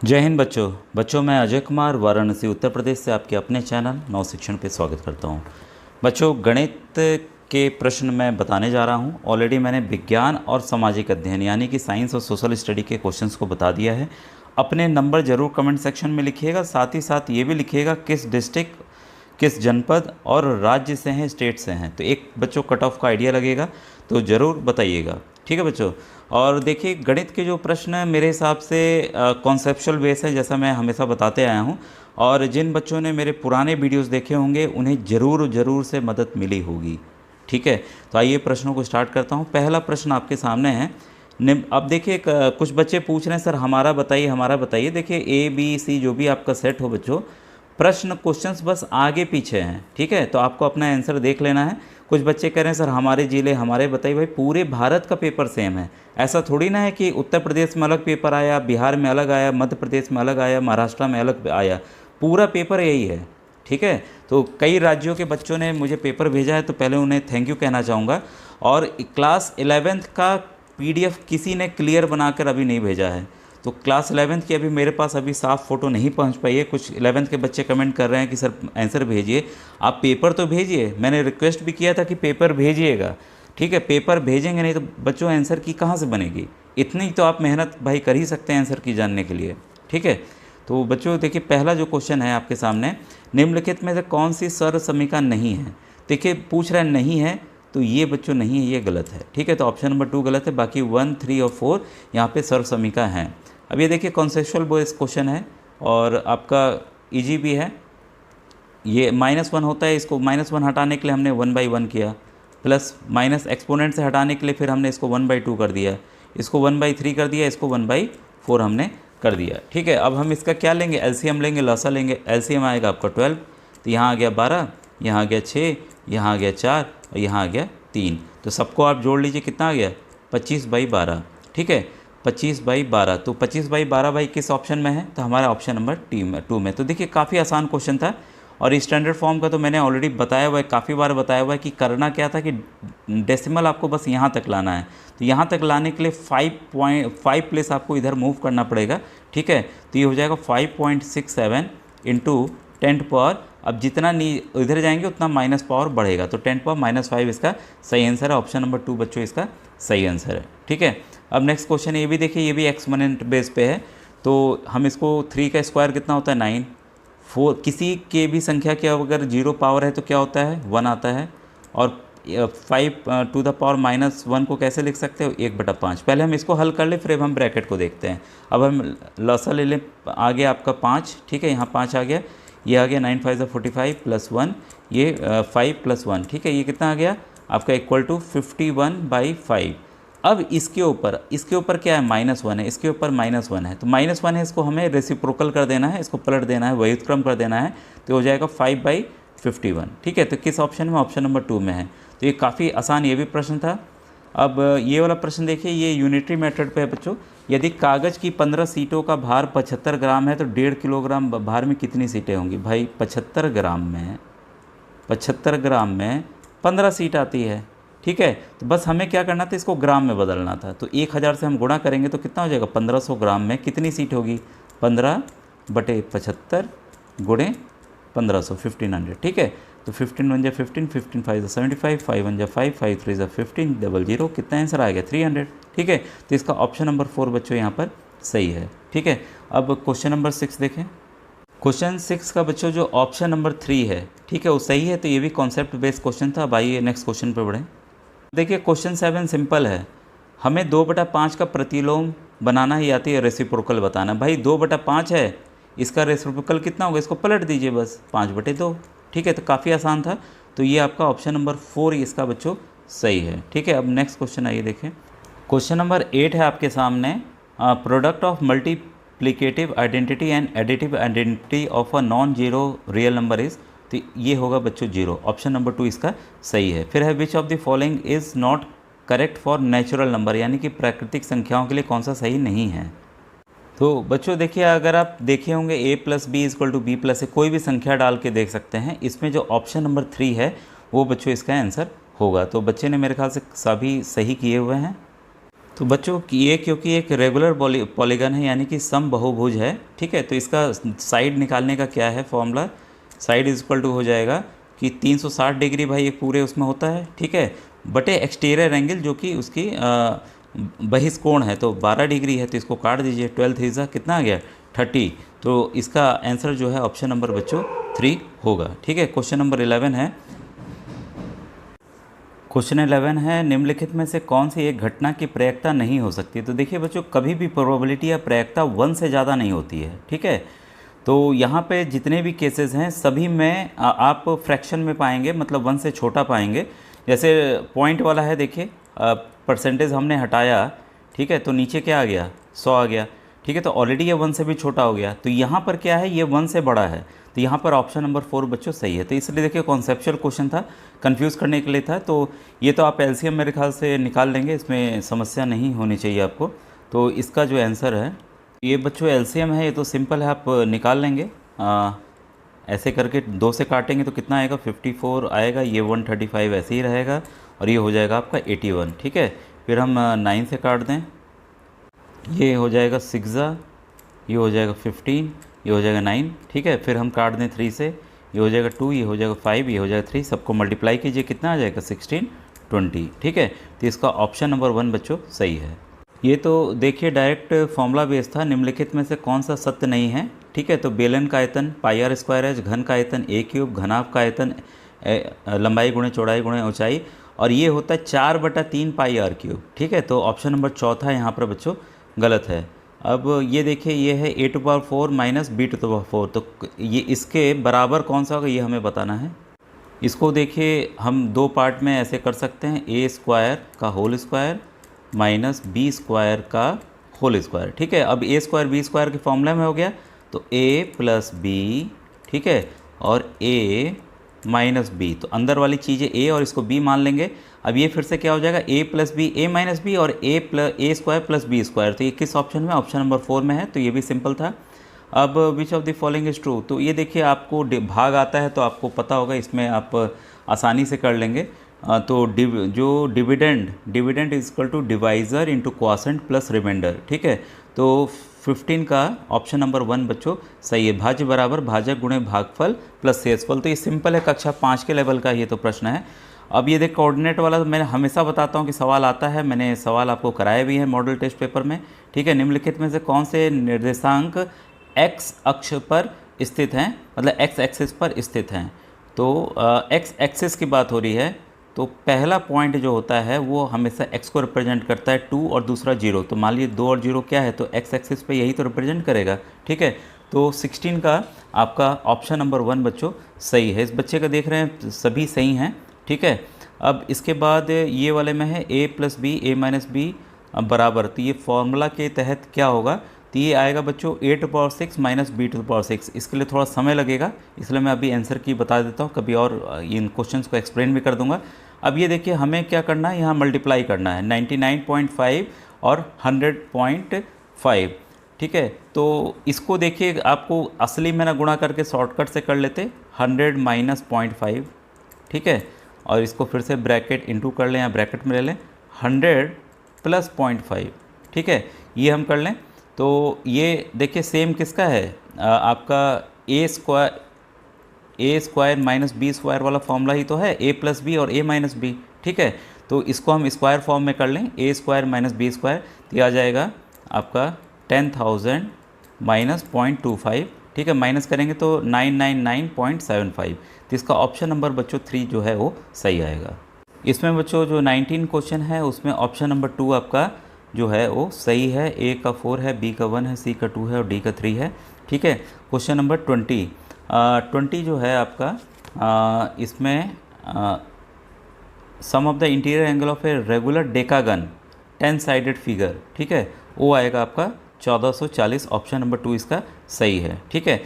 जय हिंद बच्चों मैं अजय कुमार वाराणसी उत्तर प्रदेश से आपके अपने चैनल नव शिक्षण पे स्वागत करता हूं। बच्चों गणित के प्रश्न मैं बताने जा रहा हूं। ऑलरेडी मैंने विज्ञान और सामाजिक अध्ययन यानी कि साइंस और सोशल स्टडी के क्वेश्चंस को बता दिया है। अपने नंबर ज़रूर कमेंट सेक्शन में लिखिएगा, साथ ही साथ ये भी लिखिएगा किस डिस्ट्रिक्ट, किस जनपद और राज्य से हैं, स्टेट से हैं, तो एक बच्चों कट ऑफ का आइडिया लगेगा, तो ज़रूर बताइएगा। ठीक है बच्चों। और देखिए गणित के जो प्रश्न हैं मेरे हिसाब से कॉन्सेप्चुअल बेस है, जैसा मैं हमेशा बताते आया हूँ। और जिन बच्चों ने मेरे पुराने वीडियोस देखे होंगे उन्हें ज़रूर से मदद मिली होगी। ठीक है, तो आइए प्रश्नों को स्टार्ट करता हूँ। पहला प्रश्न आपके सामने है। अब देखिए कुछ बच्चे पूछ रहे हैं सर हमारा बताइए हमारा बताइए। देखिए ए बी सी जो भी आपका सेट हो बच्चों, प्रश्न क्वेश्चंस बस आगे पीछे हैं। ठीक है, तो आपको अपना आंसर देख लेना है। कुछ बच्चे कह रहे हैं सर हमारे ज़िले हमारे बताइए। भाई पूरे भारत का पेपर सेम है, ऐसा थोड़ी ना है कि उत्तर प्रदेश में अलग पेपर आया, बिहार में अलग आया, मध्य प्रदेश में अलग आया, महाराष्ट्र में अलग आया, पूरा पेपर यही है। ठीक है, तो कई राज्यों के बच्चों ने मुझे पेपर भेजा है, तो पहले उन्हें थैंक यू कहना चाहूँगा। और क्लास 11th का पीडीएफ किसी ने क्लियर बनाकर अभी नहीं भेजा है, तो क्लास 11th की अभी मेरे पास अभी साफ़ फ़ोटो नहीं पहुंच पाई है। कुछ 11th के बच्चे कमेंट कर रहे हैं कि सर आंसर भेजिए। आप पेपर तो भेजिए, मैंने रिक्वेस्ट भी किया था कि पेपर भेजिएगा। ठीक है, पेपर भेजेंगे नहीं तो बच्चों आंसर की कहाँ से बनेगी। इतनी तो आप मेहनत भाई कर ही सकते हैं आंसर की जानने के लिए। ठीक है, तो बच्चों देखिए पहला जो क्वेश्चन है आपके सामने, निम्नलिखित में से कौन सी सर्व समीकरण नहीं है। देखिए पूछ रहा है नहीं है, तो ये बच्चों नहीं है, ये गलत है। ठीक है, तो ऑप्शन नंबर 2 गलत है, बाकी 1, 3 और 4 यहाँ पे सर्व समीकरण हैं। अब ये देखिए कॉन्सेप्चुअल बेस्ड क्वेश्चन है और आपका इजी भी है। ये -1 होता है, इसको -1 हटाने के लिए हमने 1/1 किया, प्लस माइनस एक्सपोनेंट से हटाने के लिए फिर हमने इसको 1/2 कर दिया, इसको 1/3 कर दिया, इसको 1/4 हमने कर दिया। ठीक है, अब हम इसका क्या लेंगे, एलसीएम लेंगे, लसा लेंगे। एलसीएम आएगा आपका 12, तो यहाँ आ गया 12, यहाँ आ गया 6, यहाँ आ गया 4 और यहाँ आ गया 3। तो सबको आप जोड़ लीजिए, कितना आ गया 25/12। ठीक है, 25/12, तो 25/12 भाई किस ऑप्शन में है, तो हमारा ऑप्शन नंबर 2 में। तो देखिए काफ़ी आसान क्वेश्चन था। और स्टैंडर्ड फॉर्म का तो मैंने ऑलरेडी बताया हुआ है, काफ़ी बार बताया हुआ है कि करना क्या था कि डेसिमल आपको बस यहाँ तक लाना है। तो यहाँ तक लाने के लिए 5 प्लेस आपको इधर मूव करना पड़ेगा। ठीक है, तो ये हो जाएगा 5.67 इंटू 10 पावर। अब जितना इधर जाएंगे उतना माइनस पावर बढ़ेगा, तो 10 पावर -5 इसका सही आंसर है। ऑप्शन नंबर 2 बच्चों इसका सही आंसर है। ठीक है, अब नेक्स्ट क्वेश्चन ये भी देखिए, ये भी एक्सपोनेंट बेस पे है। तो हम इसको 3 का स्क्वायर कितना होता है 9, 4 किसी के भी संख्या के अगर 0 पावर है तो क्या होता है 1 आता है। और 5 टू द पावर -1 को कैसे लिख सकते हो 1/5। पहले हम इसको हल कर ले, फिर हम ब्रैकेट को देखते हैं। अब हम लसा ले लें, आ गया आपका 5। ठीक है, यहाँ 5 आ गया, ये आ गया 9 5 45 प्लस 1, ये 5 प्लस 1। ठीक है, ये कितना आ गया आपका इक्वल टू 51/5। अब इसके ऊपर क्या है -1 है, इसके ऊपर -1 है, तो -1 है, इसको हमें रेसिप्रोकल कर देना है, इसको पलट देना है, व्युत्क्रम कर देना है, तो हो जाएगा 5/51। ठीक है, तो किस ऑप्शन में, ऑप्शन नंबर 2 में है। तो ये काफ़ी आसान ये भी प्रश्न था। अब ये वाला प्रश्न देखिए, ये यूनिटरी मेथड पे है बच्चों। यदि कागज़ की 15 सीटों का भार 75 ग्राम है तो 1.5 किलोग्राम भार में कितनी सीटें होंगी। भाई 75 ग्राम में 15 सीट आती है। ठीक है, तो बस हमें क्या करना था, इसको ग्राम में बदलना था। तो 1000 से हम गुणा करेंगे तो कितना हो जाएगा 1500 ग्राम में कितनी सीट होगी 15/75 गुणे 1500, 1500। ठीक है, तो 15 1 15, 15 5 75, 5 1 5, 5 3 15, 00, कितना आंसर आ गया 300। ठीक है, तो इसका ऑप्शन नंबर 4 बच्चों यहाँ पर सही है। ठीक है, अब क्वेश्चन नंबर 6 देखें। क्वेश्चन 6 का बच्चों जो ऑप्शन नंबर 3 है, ठीक है, वो सही है। तो ये भी कॉन्सेप्ट बेस्ड क्वेश्चन था। अब आइए नेक्स्ट क्वेश्चन पर बढ़ें। देखिए क्वेश्चन 7 सिंपल है, हमें 2/5 का प्रतिलोम बनाना ही आती है, रेसिप्रोकल बताना। भाई 2/5 है, इसका रेसिप्रोकल कितना होगा, इसको पलट दीजिए बस 5/2। ठीक है, तो काफ़ी आसान था। तो ये आपका ऑप्शन नंबर 4 इसका बच्चों सही है। ठीक है, अब नेक्स्ट क्वेश्चन आइए देखें। क्वेश्चन नंबर 8 है आपके सामने, product of multiplicative identity and additive identity of a non zero real number is, तो ये होगा बच्चों 0। ऑप्शन नंबर 2 इसका सही है। फिर है which of the following is not correct for natural number, यानी कि प्राकृतिक संख्याओं के लिए कौन सा सही नहीं है। तो बच्चों देखिए, अगर आप देखे होंगे a + b = b + a, कोई भी संख्या डाल के देख सकते हैं। इसमें जो ऑप्शन नंबर 3 है वो बच्चों इसका आंसर होगा। तो बच्चे ने मेरे ख्याल से सभी सही किए हुए हैं। तो बच्चों ये क्योंकि एक रेगुलर पॉलीगन है यानी कि सम बहुभुज है, ठीक है, तो इसका साइड निकालने का क्या है formula, side is equal to हो जाएगा कि 360 डिग्री भाई एक पूरे उसमें होता है, ठीक है, बटे एक्सटीरियर एंगल जो कि उसकी बहिष्कोण है तो 12 डिग्री है, तो इसको काट दीजिए, 12 थ्री कितना आ गया 30। तो इसका आंसर जो है ऑप्शन नंबर बच्चों 3 होगा, ठीक है। क्वेश्चन नंबर 11 है, क्वेश्चन 11 है निम्नलिखित में से कौन सी एक घटना की प्रयेकता नहीं हो सकती। तो देखिए बच्चों, कभी भी प्रोबेबिलिटी या प्रयेकता 1 से ज़्यादा नहीं होती है, ठीक है। तो यहाँ पे जितने भी केसेस हैं सभी में आप फ्रैक्शन में पाएंगे, मतलब 1 से छोटा पाएंगे। जैसे पॉइंट वाला है, देखिए परसेंटेज हमने हटाया, ठीक है, तो नीचे क्या आ गया 100 आ गया, ठीक है, तो ऑलरेडी ये 1 से भी छोटा हो गया। तो यहाँ पर क्या है, ये 1 से बड़ा है, तो यहाँ पर ऑप्शन नंबर 4 बच्चों सही है। तो इसलिए देखिए कॉन्सेप्चुअल क्वेश्चन था, कंफ्यूज करने के लिए था, तो ये तो आप एलसीएम मेरे ख्याल से निकाल लेंगे, इसमें समस्या नहीं होनी चाहिए आपको। तो इसका जो आंसर है ये बच्चों एलसीएम है, ये तो सिंपल है, आप निकाल लेंगे। ऐसे करके 2 से काटेंगे तो कितना आएगा 54 आएगा, ये 135 ऐसे ही रहेगा और ये हो जाएगा आपका 81, ठीक है। फिर हम 9 से काट दें, ये हो जाएगा 6, ये हो जाएगा 15, ये हो जाएगा 9, ठीक है। फिर हम काट दें 3 से, ये हो जाएगा 2, ये हो जाएगा 5, ये हो जाएगा 3, सबको मल्टीप्लाई कीजिए, कितना आ जाएगा 16, 20, ठीक है। तो इसका ऑप्शन नंबर 1 बच्चों सही है। ये तो देखिए डायरेक्ट फॉर्मूला बेस था, निम्नलिखित में से कौन सा सत्य नहीं है, ठीक है। तो बेलन का आयतन पाई आर स्क्वायर है, घन का आयतन ए क्यूब, घनाभ का आयतन लंबाई गुणे चौड़ाई गुणे ऊंचाई, और ये होता है 4/3 पाई आर क्यूब, ठीक है। तो ऑप्शन नंबर 4 यहाँ पर बच्चों गलत है। अब ये देखिए, ये है a⁴ माइनस b⁴, तो ये इसके बराबर कौन सा होगा ये हमें बताना है। इसको देखिए हम 2 पार्ट में ऐसे कर सकते हैं, a² का होल स्क्वायर माइनस b² का होल स्क्वायर, ठीक है। अब a² b² के फॉर्मूला में हो गया, तो a + b, ठीक है, और a माइनस बी, तो अंदर वाली चीज़ें a और इसको b मान लेंगे। अब ये फिर से क्या हो जाएगा a + b, a - b और a² + b², तो ये किस ऑप्शन में, ऑप्शन नंबर 4 में है, तो ये भी सिंपल था। अब which of the following is true, तो ये देखिए आपको भाग आता है तो आपको पता होगा, इसमें आप आसानी से कर लेंगे। तो जो dividend is equal to divisor into quotient plus remainder, ठीक है। तो 15 का ऑप्शन नंबर 1 बच्चों सही है, भाज्य बराबर भाजक गुणे भागफल प्लस शेषफल। तो ये सिंपल है, कक्षा 5 के लेवल का ये तो प्रश्न है। अब ये देख कोऑर्डिनेट वाला, तो मैं हमेशा बताता हूँ कि सवाल आता है, मैंने सवाल आपको कराया भी है मॉडल टेस्ट पेपर में, ठीक है। निम्नलिखित में से कौन से निर्देशांक एक्स अक्ष पर स्थित हैं, मतलब एक्स एक्सिस पर स्थित हैं। तो एक्स एक्सिस की बात हो रही है, तो पहला पॉइंट जो होता है वो हमेशा x को रिप्रेजेंट करता है 2 और दूसरा 0, तो मान लीजिए 2 और 0 क्या है, तो x एक्सिस पे यही तो रिप्रेजेंट करेगा, ठीक है। तो 16 का आपका ऑप्शन नंबर 1 बच्चों सही है। इस बच्चे का देख रहे हैं सभी सही हैं, ठीक है। अब इसके बाद ये वाले में है a + b a - b बराबर, तो ये फॉर्मूला के तहत क्या होगा, तो ये आएगा बच्चों a⁴ माइनस b⁴। इसके लिए थोड़ा समय लगेगा, इसलिए मैं अभी आंसर की बता देता हूँ, कभी और इन क्वेश्चंस को एक्सप्लेन भी कर दूंगा। अब ये देखिए हमें क्या करना है, यहाँ मल्टीप्लाई करना है 99.5 और 100.5, ठीक है। तो इसको देखिए आपको असली में ना गुणा करके शॉर्टकट से कर लेते, 100 - 0.5, ठीक है, और इसको फिर से ब्रैकेट इंटू कर लें या ब्रैकेट में ले लें, 100 + 0.5, ठीक है, ये हम कर लें। तो ये देखिए सेम किसका है, आपका a² माइनस b² वाला फॉर्मूला ही तो है, a + b और a - b, ठीक है। तो इसको हम स्क्वायर फॉर्म में कर लें, a² माइनस b², तो ये आ जाएगा आपका 10,000 माइनस 0.25, ठीक है, माइनस करेंगे तो 999.75। तो इसका ऑप्शन नंबर बच्चों 3 जो है वो सही आएगा। इसमें बच्चों जो 19 क्वेश्चन है उसमें ऑप्शन नंबर 2 आपका जो है वो सही है, a का 4 है, b का 1 है, c का 2 है और d का 3 है, ठीक है। क्वेश्चन नंबर 20 जो है आपका इसमें sum of the interior angle of a regular decagon 10 sided figure, ठीक है, वो आएगा आपका 1440, ऑप्शन नंबर 2 इसका सही है, ठीक है।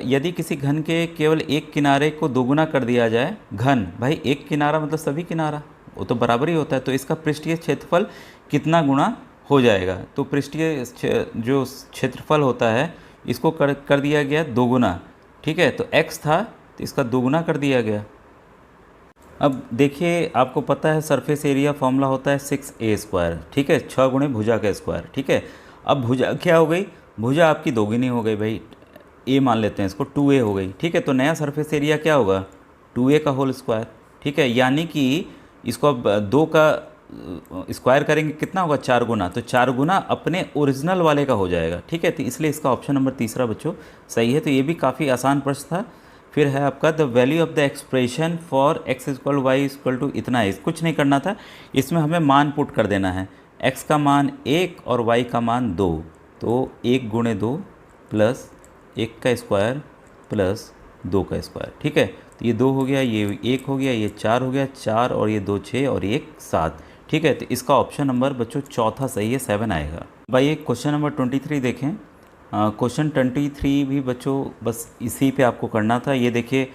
यदि किसी घन के केवल एक किनारे को दोगुना कर दिया जाए, घन भाई एक किनारा मतलब सभी किनारा, वो तो बराबर ही होता है, तो इसका पृष्ठीय क्षेत्रफल कितना गुना हो जाएगा, तो पृष्ठीय जो क्षेत्रफल होता है इसको कर दिया गया दोगुना, ठीक है। तो x था तो इसका दोगुना कर दिया गया, अब देखिए, आपको पता है सरफेस एरिया फॉर्मूला होता है 6a², ठीक है, 6 गुणे भुजा का स्क्वायर, ठीक है। अब भुजा क्या हो गई, भुजा आपकी दोगुनी हो गई भाई, ए मान लेते हैं इसको, 2a हो गई, ठीक है। तो नया सरफेस एरिया क्या होगा, 2a का होल स्क्वायर, ठीक है। यानी कि इसको अब 2 का स्क्वायर करेंगे कितना होगा, 4 गुना, तो 4 गुना अपने ओरिजिनल वाले का हो जाएगा, ठीक है। तो इसलिए इसका ऑप्शन नंबर तीसरा बच्चों सही है। तो ये भी काफ़ी आसान प्रश्न था। फिर है आपका the value of the expression for x equal y equal to इतना है, कुछ नहीं करना था, इसमें हमें मान पुट कर देना है। x का मान 1 और y का मान 2, तो 1 गुणे 2 प्लस 1 का स्क्वायर प्लस 2 का स्क्वायर, ठीक है। तो ये 2 हो गया, ये 1 हो गया, ये 4 हो गया, 4 और ये 2 6 और 1 7, ठीक है। तो इसका ऑप्शन नंबर बच्चों चौथा सही है, 7 आएगा। भाई एक क्वेश्चन नंबर 23 देखें। क्वेश्चन 23 भी बच्चों बस इसी पे आपको करना था। ये देखिए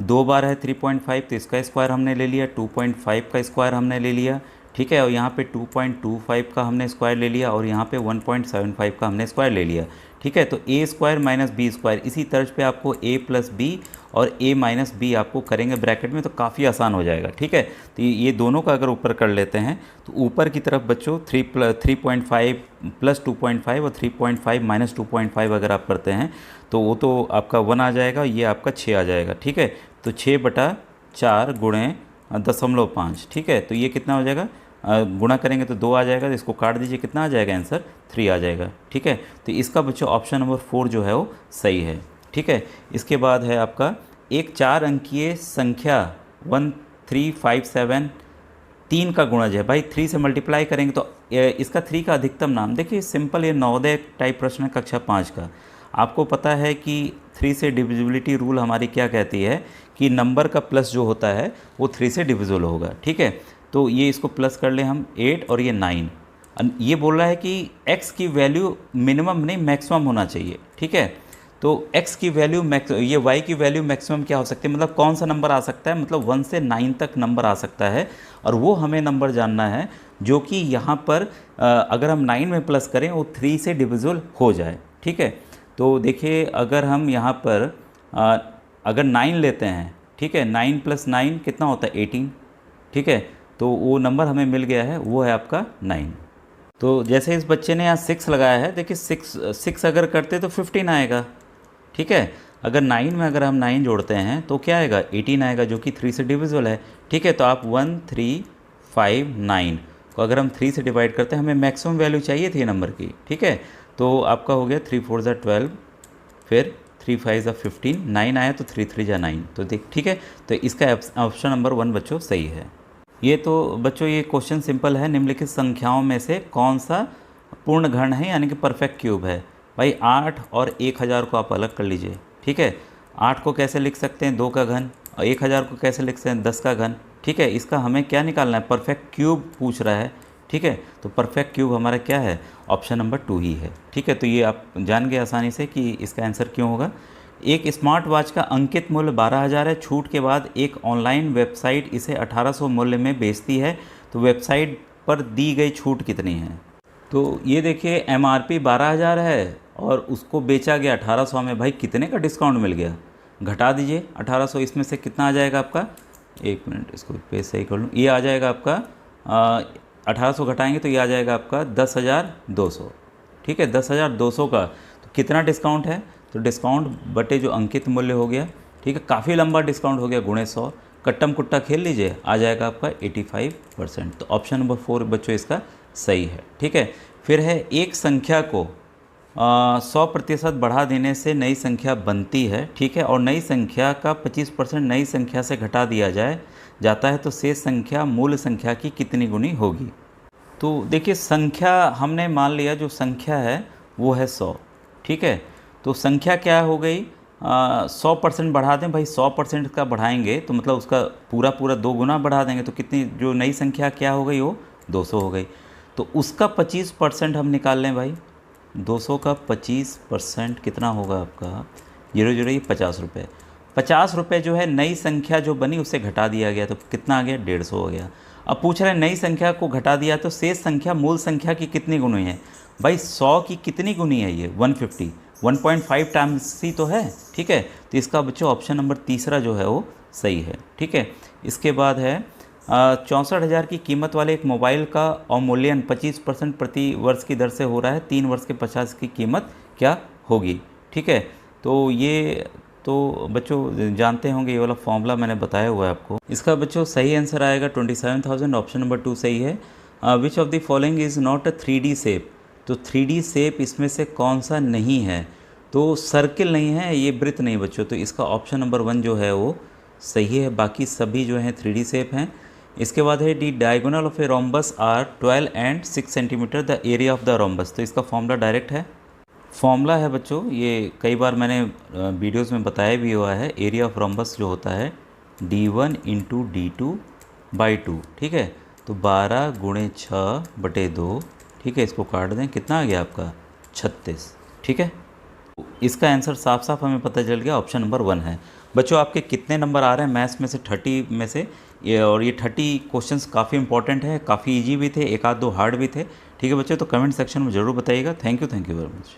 2 बार है 3.5, तो इसका स्क्वायर हमने ले लिया, 2.5 का स्क्वायर हमने ले लिया, ठीक है। और यहाँ पे 2.25 का हमने स्क्वायर ले लिया और यहाँ पे 1.75 का हमने स्क्वायर ले लिया, ठीक है। तो a square minus b square, इसी तर्ज पे आपको a प्लस बी और a माइनस बी आपको करेंगे ब्रैकेट में, तो काफ़ी आसान हो जाएगा, ठीक है। तो ये दोनों का अगर ऊपर कर लेते हैं तो ऊपर की तरफ बच्चों 3.5 प्लस 2.5 और 3.5 माइनस 2.5 अगर आप करते हैं तो वो तो आपका 1 आ जाएगा, ये आपका 6 आ जाएगा, ठीक है। तो 6/4 गुणे 0.5, ठीक है। तो ये कितना हो जाएगा, गुणा करेंगे तो 2 आ जाएगा, तो इसको काट दीजिए, कितना आ जाएगा आंसर, 3 आ जाएगा, ठीक है। तो इसका बच्चों ऑप्शन नंबर 4 जो है वो सही है, ठीक है। इसके बाद है आपका एक 4 अंकीय संख्या 1357 3 का गुणज है। भाई 3 से मल्टीप्लाई करेंगे तो इसका 3 का अधिकतम नाम, देखिए सिंपल, ये नवोदय टाइप प्रश्न है कक्षा 5 का। आपको पता है कि 3 से डिविजिबिलिटी रूल हमारी क्या कहती है कि नंबर का प्लस जो होता है वो 3 से डिविजिबल होगा, ठीक है। तो ये इसको प्लस कर लें हम 8 और ये 9। ये बोल रहा है कि x की वैल्यू मिनिमम नहीं मैक्सिमम होना चाहिए, ठीक है। तो x की वैल्यू ये y की वैल्यू मैक्सिमम क्या हो सकती है, मतलब कौन सा नंबर आ सकता है, मतलब 1 से 9 तक नंबर आ सकता है, और वो हमें नंबर जानना है जो कि यहाँ पर अगर हम 9 में प्लस करें वो 3 से डिविजिबल हो जाए, ठीक है। तो देखिए अगर हम यहाँ पर अगर 9 लेते हैं, ठीक है, 9 + 9 कितना होता है 18, ठीक है। तो वो नंबर हमें मिल गया है, वो है आपका 9। तो जैसे इस बच्चे ने यहाँ 6 लगाया है, देखिए 6 अगर करते तो 15 आएगा, ठीक है। अगर 9 में अगर हम 9 जोड़ते हैं तो क्या आएगा, 18 आएगा, जो कि 3 से डिविजिबल है, ठीक है। तो आप 1359 को अगर हम 3 से डिवाइड करते हैं, हमें मैक्सिमम वैल्यू चाहिए थी नंबर की, ठीक है। तो आपका हो गया 3 4 = 12, फिर 3 5 = 15, 9 आया तो 3 3 = 9, तो देख, ठीक है। तो इसका ऑप्शन नंबर 1 बच्चों सही है। ये तो बच्चों ये क्वेश्चन सिंपल है, निम्नलिखित संख्याओं में से कौन सा पूर्ण घन है, यानी कि परफेक्ट क्यूब है। भाई 8 और 1000 को आप अलग कर लीजिए, ठीक है। 8 को कैसे लिख सकते हैं, 2 का घन, और 1000 को कैसे लिख सकते हैं, 10 का घन, ठीक है। इसका हमें क्या निकालना है, परफेक्ट क्यूब पूछ रहा है, ठीक है। तो परफेक्ट क्यूब हमारा क्या है, ऑप्शन नंबर 2 ही है, ठीक है। तो ये आप जान गए आसानी से कि इसका आंसर क्यों होगा। एक स्मार्ट वॉच का अंकित मूल्य 12,000 है, छूट के बाद एक ऑनलाइन वेबसाइट इसे 1800 मूल्य में बेचती है, तो वेबसाइट पर दी गई छूट कितनी है। तो ये देखिए MRP 12,000 है और उसको बेचा गया 1800 में, भाई कितने का डिस्काउंट मिल गया, घटा दीजिए 1800, इसमें से कितना आ जाएगा आपका, 1 मिनट इसको पेज सही कर लूँ, ये आ जाएगा आपका 1800 घटाएंगे तो ये आ जाएगा आपका 10,200, ठीक है। 10,200 का तो कितना डिस्काउंट है, तो डिस्काउंट बटे जो अंकित मूल्य हो गया, ठीक है, काफ़ी लंबा डिस्काउंट हो गया, गुणे 100, कट्टम कुट्टा खेल लीजिए, आ जाएगा आपका 85%। तो ऑप्शन नंबर 4 बच्चों इसका सही है, ठीक है। फिर है एक संख्या को 100% बढ़ा देने से नई संख्या बनती है, ठीक है, और नई संख्या का 25% नई संख्या से घटा दिया जाता है, तो शेष संख्या मूल संख्या की कितनी गुनी होगी। तो देखिए संख्या हमने मान लिया, जो संख्या है वो है 100, ठीक है। तो संख्या क्या हो गई, 100% बढ़ा दें, भाई 100% का बढ़ाएंगे तो मतलब उसका पूरा 2 गुना बढ़ा देंगे, तो कितनी जो नई संख्या क्या हो गई, वो 200 हो गई। तो उसका 25% हम निकाल लें भाई, 200 का 25% कितना होगा आपका, 0 ये 50 रुपये। 50 रुपये जो है नई संख्या जो बनी उससे घटा दिया गया, तो कितना आ गया, 150 हो गया। अब पूछ रहे हैं नई संख्या को घटा दिया तो शेष संख्या मूल संख्या की कितनी गुनी है। भाई 100 की कितनी गुनी है, ये 150, 1.5 टाइम्स ही तो है, ठीक है। तो इसका बच्चों ऑप्शन नंबर तीसरा जो है वो सही है। ठीक है, इसके बाद है 64,000 की कीमत वाले एक मोबाइल का अवमूल्यन 25% प्रति वर्ष की दर से हो रहा है, 3 वर्ष के 50 की कीमत क्या होगी। ठीक है, तो ये तो बच्चों जानते होंगे, ये वाला फॉर्मूला मैंने बताया हुआ है आपको। इसका बच्चों सही आंसर आएगा 27,000, ऑप्शन नंबर 2 सही है। Which of the following is not a 3D shape, तो 3D शेप इसमें से कौन सा नहीं है, तो सर्किल नहीं है, ये वृत्त नहीं बच्चों, तो इसका ऑप्शन नंबर 1 जो है वो सही है, बाकी सभी जो हैं 3D शेप हैं। इसके बाद है the diagonal of a rhombus are 12 and 6 centimetre, the area of the rhombus, तो इसका फॉर्मूला डायरेक्ट है। फॉर्मूला है बच्चों, ये कई बार मैंने वीडियोस में बताया भी हुआ है, एरिया ऑफ रोम्बस जो होता है D1 इंटू D2/2। ठीक है, तो 12 गुणे 6/2। ठीक है, इसको काट दें, कितना आ गया आपका 36। ठीक है, इसका आंसर साफ साफ हमें पता चल गया, ऑप्शन नंबर 1 है। बच्चों आपके कितने नंबर आ रहे हैं मैथ्स में से 30 में से, और ये 30 क्वेश्चंस काफ़ी इंपॉर्टेंट है, काफ़ी इजी भी थे, एक आध दो हार्ड भी थे। ठीक है बच्चों, तो कमेंट सेक्शन में ज़रूर बताइएगा। Thank you very much.